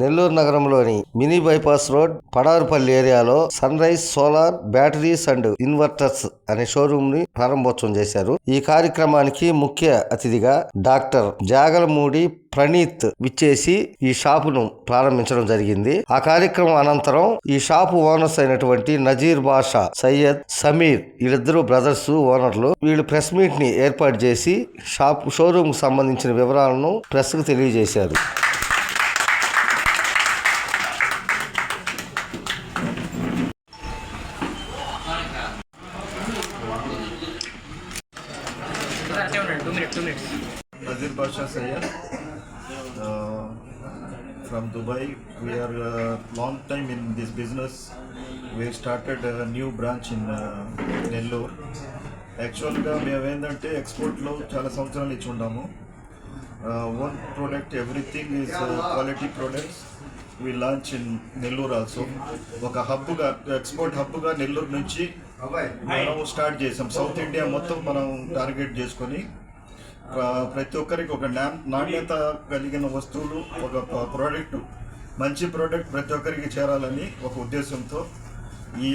నెల్లూరు నగరంలోని mini bypass road Padarupalli ఏరియాలో Sun Rise Solar Batteries and Inverters అనే షోరూమ్ ని ప్రారంభోత్సవం చేశారు. ఈ కార్యక్రమానికి ముఖ్య అతిథిగా డాక్టర్ జాగలమూడి ప్రణీత్ విచ్చేసి ఈ షాపును ప్రారంభించడం జరిగింది. ఆ కార్యక్రమం అనంతరం ఈ షాపు ఓనర్స్ అయినటువంటి నజీర్ బాషా, సయ్యద్, సమీర్ వీళ్ళిద్దరూ బ్రదర్స్ ఓనర్లు. వీళ్ళు ప్రెస్ మీట్ ని ఏర్పాటు చేసి షోరూమ్ కు సంబంధించిన వివరాలను ప్రెస్ కు తెలియజేశారు. Nazir Basha Sayyed from Dubai. We are long time in this business. We started a new branch in Nellore. యాక్చువల్గా మేము ఏంటంటే ఎక్స్పోర్ట్లో చాలా సంవత్సరాలు ఇచ్చి ఉన్నాము. One product everything is quality products we launch in Nellore also. ఒక హబ్గా ఎక్స్పోర్ట్ హబ్గా నెల్లూరు నుంచి మనం స్టార్ట్ చేసాం. సౌత్ ఇండియా మొత్తం మనం టార్గెట్ చేసుకొని ప్రతి ఒక్కరికి ఒక నాణ్యత కలిగిన వస్తువులు, ఒక ప్రోడక్ట్, మంచి ప్రోడక్ట్ ప్రతి ఒక్కరికి చేరాలని ఒక ఉద్దేశంతో ఈ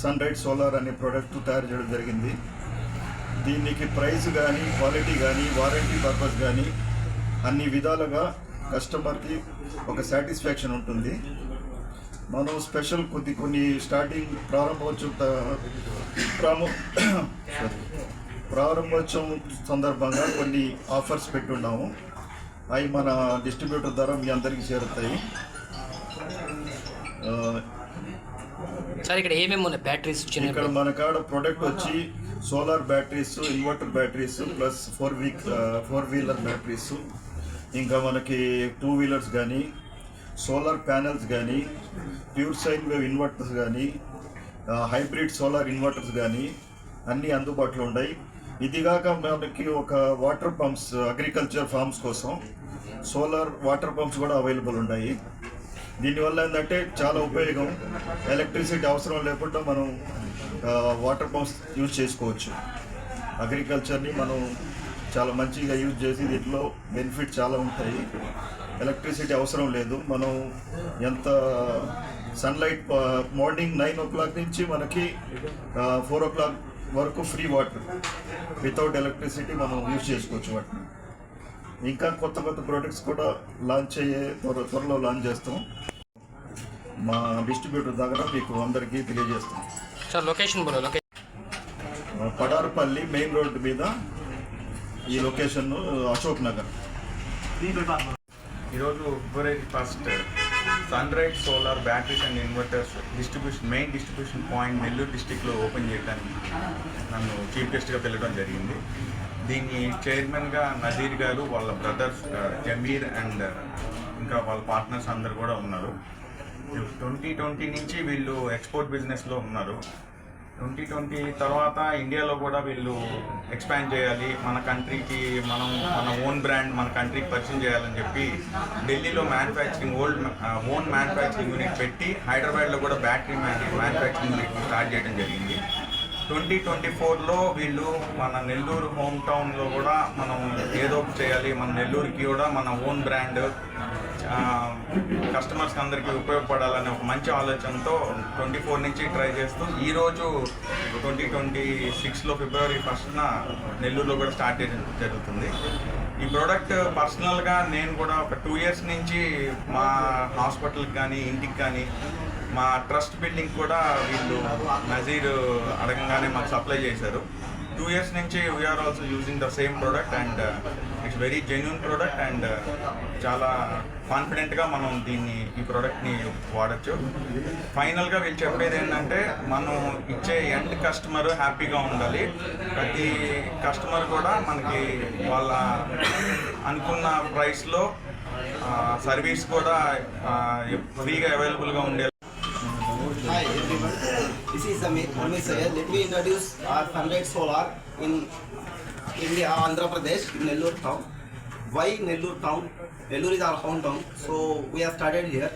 సన్ రైజ్ సోలార్ అనే ప్రోడక్ట్ తయారు చేయడం జరిగింది. దీనికి ప్రైస్ కానీ, క్వాలిటీ కానీ, వారంటీ పర్పస్ కానీ అన్ని విధాలుగా కస్టమర్కి ఒక సాటిస్ఫాక్షన్ ఉంటుంది. మనం స్పెషల్ కొన్ని స్టార్టింగ్ ప్రారంభోత్సవం సందర్భంగా కొన్ని ఆఫర్స్ పెట్టున్నాము. అవి మన డిస్ట్రిబ్యూటర్ ద్వారా మీ అందరికీ చేరుతాయి. సార్ ఇక్కడ ఏమేమి ఉన్నాయి బ్యాటరీస్? ఇక్కడ మన కాడ ప్రోడక్ట్ వచ్చి solar batteries, inverter batteries plus four wheeler batteries, ఇంకా మనకి 2 వీలర్స్ కానీ, సోలార్ ప్యానెల్స్ కానీ, ప్యూర్ సైన్ వేవ్ ఇన్వర్టర్స్ కానీ, హైబ్రిడ్ సోలార్ ఇన్వర్టర్స్ కానీ అన్నీ అందుబాటులో ఉన్నాయి. ఇదిగాక మనకి ఒక వాటర్ పంప్స్, అగ్రికల్చర్ ఫార్మ్స్ కోసం సోలార్ వాటర్ పంప్స్ కూడా అవైలబుల్ ఉన్నాయి. దీనివల్ల ఏంటంటే చాలా ఉపయోగం. ఎలక్ట్రిసిటీ అవసరం లేకుండా మనం వాటర్ పంప్స్ యూజ్ చేసుకోవచ్చు. అగ్రికల్చర్ని మనం చాలా మంచిగా యూజ్ చేసి దీంట్లో బెనిఫిట్ చాలా ఉంటాయి. ఎలక్ట్రిసిటీ అవసరం లేదు. మనం ఎంత సన్లైట్ మార్నింగ్ 9 o'clock నుంచి మనకి 4 o'clock వరకు ఫ్రీ వాటర్ వితౌట్ ఎలక్ట్రిసిటీ మనం యూజ్ చేసుకోవచ్చు వాటిని. ఇంకా కొత్త ప్రొడక్ట్స్ కూడా లాంచ్ త్వరలో లాంచ్ చేస్తాం. మా డిస్ట్రిబ్యూటర్ దగ్గర మీకు అందరికీ తెలియజేస్తాం. Sir location Padarupalli main road మీద ఈ లొకేషన్ అశోక్ నగర్. ఈరోజు February 1st Sun Rise Solar Batteries and Inverters main distribution point Nellore డిస్టిక్లో ఓపెన్ చేయడానికి నన్ను చీఫ్ గెస్ట్గా పిలవడం జరిగింది. దీన్ని చైర్మన్గా నజీర్ గారు, వాళ్ళ బ్రదర్స్ జమీర్ అండ్ ఇంకా వాళ్ళ పార్ట్నర్స్ అందరు కూడా ఉన్నారు. 2020 నుంచి వీళ్ళు ఎక్స్పోర్ట్ బిజినెస్లో ఉన్నారు. 2020 తర్వాత ఇండియాలో కూడా వీళ్ళు ఎక్స్పాండ్ చేయాలి, మన కంట్రీకి మన ఓన్ బ్రాండ్ మన కంట్రీకి పరిచయం చేయాలని చెప్పి ఢిల్లీలో ఓన్ మ్యానుఫ్యాక్చరింగ్ యూనిట్ పెట్టి హైదరాబాద్లో కూడా బ్యాటరీ మ్యానుఫ్యాక్చరింగ్ యూనిట్ స్టార్ట్ చేయడం జరిగింది. 2024లో వీళ్ళు మన నెల్లూరు హోమ్ టౌన్లో కూడా మనం ఏదో ఒకటి చేయాలి, మన నెల్లూరుకి కూడా మన ఓన్ బ్రాండ్ కస్టమర్స్కి అందరికీ ఉపయోగపడాలనే ఒక మంచి ఆలోచనతో 24 నుంచి ట్రై చేస్తూ ఈరోజు 2026లో ఫిబ్రవరి 1st నెల్లూరులో కూడా స్టార్ట్ చేయడం జరుగుతుంది. ఈ ప్రోడక్ట్ పర్సనల్గా నేను కూడా ఒక 2 years నుంచి మా హాస్పిటల్కి కానీ, ఇంటికి కానీ, మా ట్రస్ట్ బిల్డింగ్ కూడా వీళ్ళు నజీర్ అడగంగానే మాకు సప్లై చేశారు. 2 years నుంచి we're also using the same product and it's very genuine product and చాలా కాన్ఫిడెంట్గా మనం ఈ ప్రోడక్ట్ని వాడచ్చు. ఫైనల్గా వీళ్ళు చెప్పేది ఏంటంటే మనం ఇచ్చే ఎండ్ కస్టమర్ హ్యాపీగా ఉండాలి. ప్రతి కస్టమర్ కూడా మనకి వాళ్ళ అనుకున్న ప్రైస్లో సర్వీస్ కూడా ఫ్రీగా అవైలబుల్గా ఉండే. Hi everyone, this is Amir Sayyed. Let me introduce our Sun Rise Solar in India, Andhra Pradesh, in Nellore town. Why Nellore town? Nellore is our hometown, so we have started here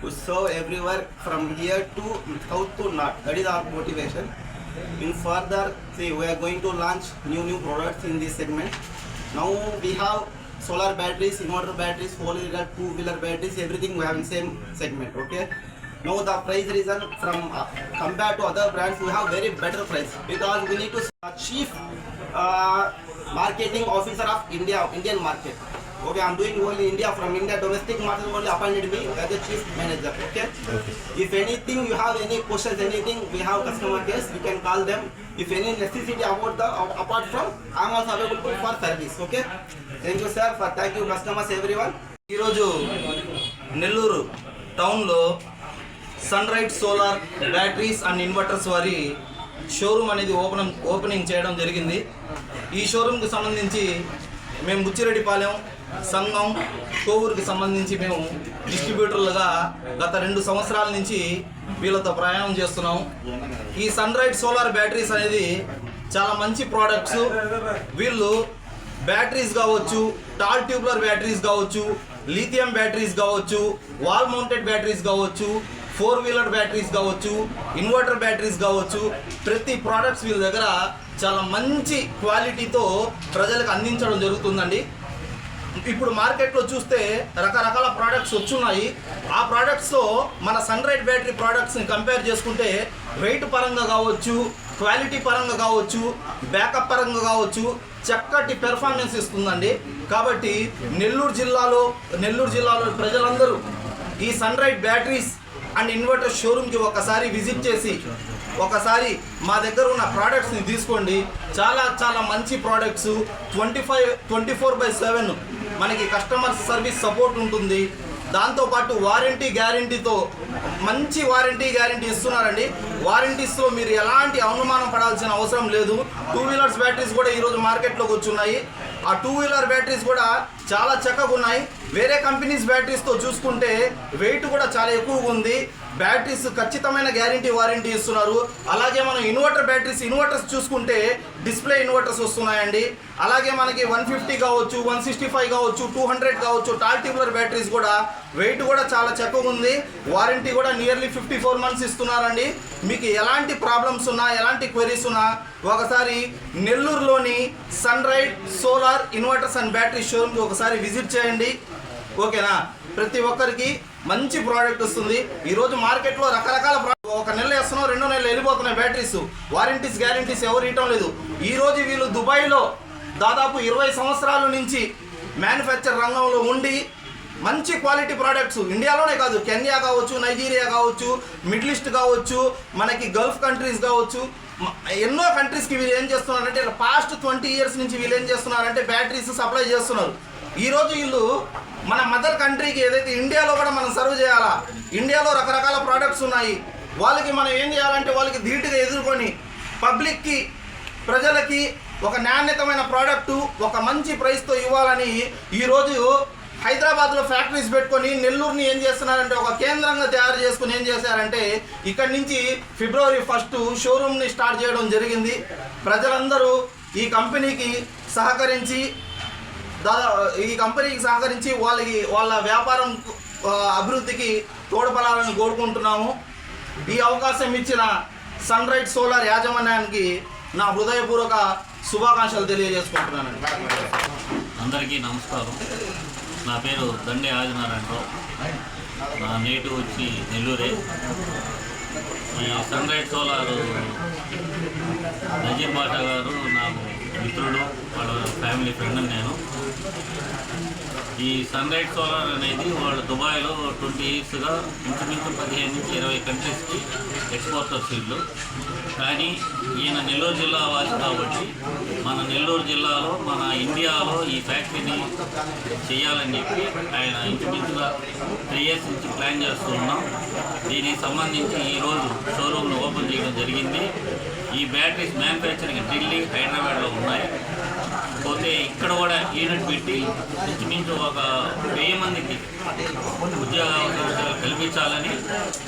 to serve everywhere from here to south to north. That is our motivation. In further, we are going to launch new products in this segment. Now we have solar batteries, inverter batteries, 4-wheeler, 2-wheeler batteries, everything we have in same segment. Okay. Now the price reason from compared to other brands, we have very better price because we need to chief marketing officer of Indian market. Okay, I'm doing only India, from India domestic market only appointed me as the chief manager. Okay. If anything you have any questions, anything, we have customer case, you can call them. If any necessity about the apart from, I'm also available for service. Okay. Thank you sir, for thank you customers everyone. ఈరోజు నెల్లూరు టౌన్లో సన్రైట్ solar Batteries and inverters వారి showroom అనేది opening చేయడం జరిగింది. ఈ షోరూమ్కి సంబంధించి మేము బుచ్చిరెడ్డిపాలెం, సంగం, కోవూరుకి సంబంధించి మేము డిస్ట్రిబ్యూటర్లుగా గత 2 సంవత్సరాల నుంచి వీళ్ళతో ప్రయాణం చేస్తున్నాం. ఈ సన్రైట్ సోలార్ బ్యాటరీస్ అనేది చాలా మంచి ప్రోడక్ట్స్. వీళ్ళు బ్యాటరీస్ కావచ్చు, టాల్ ట్యూబ్లర్ బ్యాటరీస్ కావచ్చు, లిథియం బ్యాటరీస్ కావచ్చు, వాల్ మౌంటెడ్ బ్యాటరీస్ కావచ్చు, 4-wheeler బ్యాటరీస్ కావచ్చు, ఇన్వర్టర్ బ్యాటరీస్ కావచ్చు, ప్రతి ప్రోడక్ట్స్ వీళ్ళ దగ్గర చాలా మంచి క్వాలిటీతో ప్రజలకు అందించడం జరుగుతుందండి. ఇప్పుడు మార్కెట్లో చూస్తే రకరకాల ప్రోడక్ట్స్ వచ్చున్నాయి. ఆ ప్రోడక్ట్స్తో మన సన్రైట్ బ్యాటరీ ప్రోడక్ట్స్ని కంపేర్ చేసుకుంటే వెయిట్ పరంగా కావచ్చు, క్వాలిటీ పరంగా కావచ్చు, బ్యాకప్ పరంగా కావచ్చు, చక్కటి పెర్ఫార్మెన్స్ ఇస్తుందండి. కాబట్టి నెల్లూరు జిల్లాలో ప్రజలందరూ ఈ సన్రైట్ బ్యాటరీస్ అండ్ ఇన్వర్టర్ షోరూమ్కి ఒకసారి విజిట్ చేసి ఒకసారి మా దగ్గర ఉన్న ప్రోడక్ట్స్ని తీసుకోండి. చాలా మంచి ప్రోడక్ట్స్, 24/7 మనకి కస్టమర్ సర్వీస్ సపోర్ట్ ఉంటుంది. దాంతోపాటు వారంటీ గ్యారంటీతో మంచి వారంటీ గ్యారంటీ ఇస్తున్నారండి. వారంటీస్లో మీరు ఎలాంటి అనుమానం పడాల్సిన అవసరం లేదు. 2-wheelers బ్యాటరీస్ కూడా ఈరోజు మార్కెట్లోకి వచ్చున్నాయి. ఆ 2-wheeler బ్యాటరీస్ కూడా చాలా చక్కగా ఉన్నాయి. వేరే కంపెనీస్ బ్యాటరీస్తో చూసుకుంటే వెయిట్ కూడా చాలా ఎక్కువగా ఉంది. బ్యాటరీస్ ఖచ్చితమైన గ్యారంటీ వారంటీ ఇస్తున్నారు. అలాగే మనం ఇన్వర్టర్స్ చూసుకుంటే డిస్ప్లే ఇన్వర్టర్స్ వస్తున్నాయండి. అలాగే మనకి 150 కావచ్చు, 165 కావచ్చు, 200 కావచ్చు, టాల్ ట్యూబ్లర్ బ్యాటరీస్ కూడా వెయిట్ కూడా చాలా చక్కగా ఉంది. వారంటీ కూడా నియర్లీ 54 months ఇస్తున్నారండి. మీకు ఎలాంటి ప్రాబ్లమ్స్ ఉన్నా, ఎలాంటి క్వెరీస్ ఉన్నా ఒకసారి నెల్లూరులోని సన్రైట్ సోలార్ ఇన్వర్టర్స్ అండ్ బ్యాటరీ షోరూమ్కి ఒకసారి విజిట్ చేయండి. ఓకేనా? ప్రతి ఒక్కరికి మంచి ప్రోడక్ట్ వస్తుంది. ఈరోజు మార్కెట్లో రకరకాల ఒక నెల వేస్తున్నాం, 2 నెలలు వెళ్ళిపోతున్నాయి బ్యాటరీస్. వారంటీస్ గ్యారంటీస్ ఎవరు ఇవ్వటం లేదు. ఈరోజు వీళ్ళు దుబాయ్లో దాదాపు 20 సంవత్సరాల నుంచి మ్యానుఫ్యాక్చర్ రంగంలో ఉండి మంచి క్వాలిటీ ప్రోడక్ట్స్ ఇండియాలోనే కాదు, కెన్యా కావచ్చు, నైజీరియా కావచ్చు, మిడిల్ ఈస్ట్ కావచ్చు, మనకి గల్ఫ్ కంట్రీస్ కావచ్చు, ఎన్నో కంట్రీస్కి వీళ్ళు ఏం చేస్తున్నారంటే పాస్ట్ 20 years నుంచి వీళ్ళు ఏం చేస్తున్నారంటే బ్యాటరీస్ సప్లై చేస్తున్నారు. ఈరోజు వీళ్ళు మన మదర్ కంట్రీకి ఏదైతే ఇండియాలో కూడా మనం సర్వ్ చేయాలా, ఇండియాలో రకరకాల ప్రోడక్ట్స్ ఉన్నాయి. వాళ్ళకి మనం ఏం చేయాలంటే వాళ్ళకి ధీటుగా ఎదుర్కొని పబ్లిక్కి, ప్రజలకి ఒక నాణ్యతమైన ప్రోడక్టు ఒక మంచి ప్రైస్తో ఇవ్వాలని ఈరోజు హైదరాబాద్లో ఫ్యాక్టరీస్ పెట్టుకొని నెల్లూరుని ఏం చేస్తున్నారంటే ఒక కేంద్రంగా తయారు చేసుకుని ఏం చేశారంటే ఇక్కడి నుంచి February 1 షోరూమ్ని స్టార్ట్ చేయడం జరిగింది. ప్రజలందరూ ఈ కంపెనీకి సహకరించి వాళ్ళ వ్యాపారం అభివృద్ధికి తోడ్పడాలని కోరుకుంటున్నాము. ఈ అవకాశం ఇచ్చిన సన్రైట్ సోలార్ యాజమాన్యానికి నా హృదయపూర్వక శుభాకాంక్షలు తెలియజేసుకుంటున్నానండి. అందరికీ నమస్కారం. నా పేరు దండే ఆదినారాయణరావు. నా నేటివ్ వచ్చి నెల్లూరే. ఈ సన్రైట్ సోలార్ నజీర్ బాషా గారు నాకు మిత్రుడు, వాళ్ళ ఫ్యామిలీ ఫ్రెండ్. నేను ఈ సన్రైట్ సోలార్ అనేది వాళ్ళు దుబాయ్లో 20 yearsగా ఇంచుమించు 15 నుంచి 20 కంట్రీస్కి ఎక్స్పోర్టర్స్ వీళ్ళు. కానీ ఈయన నెల్లూరు జిల్లా వాసి కాబట్టి మన నెల్లూరు జిల్లాలో, మన ఇండియాలో ఈ ఫ్యాక్టరీని చేయాలని చెప్పి ఆయన ఇంచుమించుగా 3 years నుంచి ప్లాన్ చేస్తూ ఉన్నాం. దీనికి సంబంధించి ఈరోజు షోరూమ్ను ఓపెన్ చేయడం జరిగింది. ఈ బ్యాటరీస్ మ్యానుఫ్యాక్చరింగ్ ఢిల్లీ, హైదరాబాద్లో ఉన్నాయి. పోతే ఇక్కడ కూడా యూనిట్ పెట్టి ఇంచుమించు ఒక 1000 మందికి ఉద్యోగ అవకాశాలు కల్పించాలని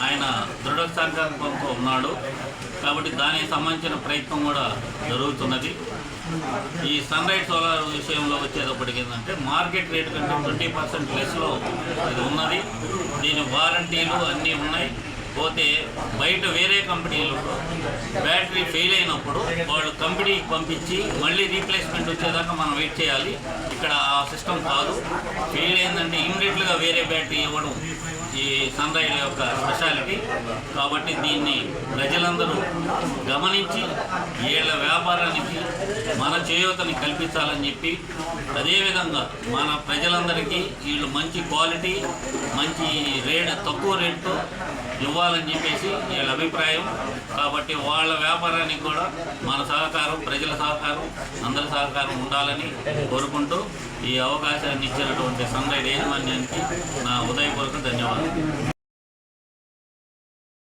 ఆయన దృఢ సంకల్పంతో ఉన్నాడు. కాబట్టి దానికి సంబంధించిన ప్రయత్నం కూడా జరుగుతున్నది. ఈ సన్రైట్ సోలార్ విషయంలో వచ్చేటప్పటికి ఏంటంటే మార్కెట్ రేట్ కంటే 20% లెస్లో ఇది ఉన్నది. దీని వారంటీలు అన్నీ ఉన్నాయి. పోతే బయట వేరే కంపెనీలు బ్యాటరీ ఫెయిల్ అయినప్పుడు వాళ్ళు కంపెనీకి పంపించి మళ్ళీ రీప్లేస్మెంట్ వచ్చేదాకా మనం వెయిట్ చేయాలి. ఇక్కడ ఆ సిస్టమ్ కాదు. ఫెయిల్ అయిందంటే ఇమ్మీడియట్గా వేరే బ్యాటరీ ఇవ్వడం ఈ సన్ రైడ్ యొక్క స్పెషాలిటీ. కాబట్టి దీన్ని ప్రజలందరూ గమనించి వీళ్ళ వ్యాపారానికి మన చేయూతని కల్పించాలని చెప్పి, అదేవిధంగా మన ప్రజలందరికీ వీళ్ళు మంచి క్వాలిటీ, మంచి తక్కువ రేటుతో ఇవ్వాలని చెప్పేసి వీళ్ళ అభిప్రాయం. కాబట్టి వాళ్ళ వ్యాపారానికి కూడా మన సహకారం, ప్రజల సహకారం, అందరి సహకారం ఉండాలని కోరుకుంటూ ఈ అవకాశాన్ని ఇచ్చినటువంటి సన్ రైడ్ యాజమాన్యానికి నా ఉదయపూర్వక ధన్యవాదాలు.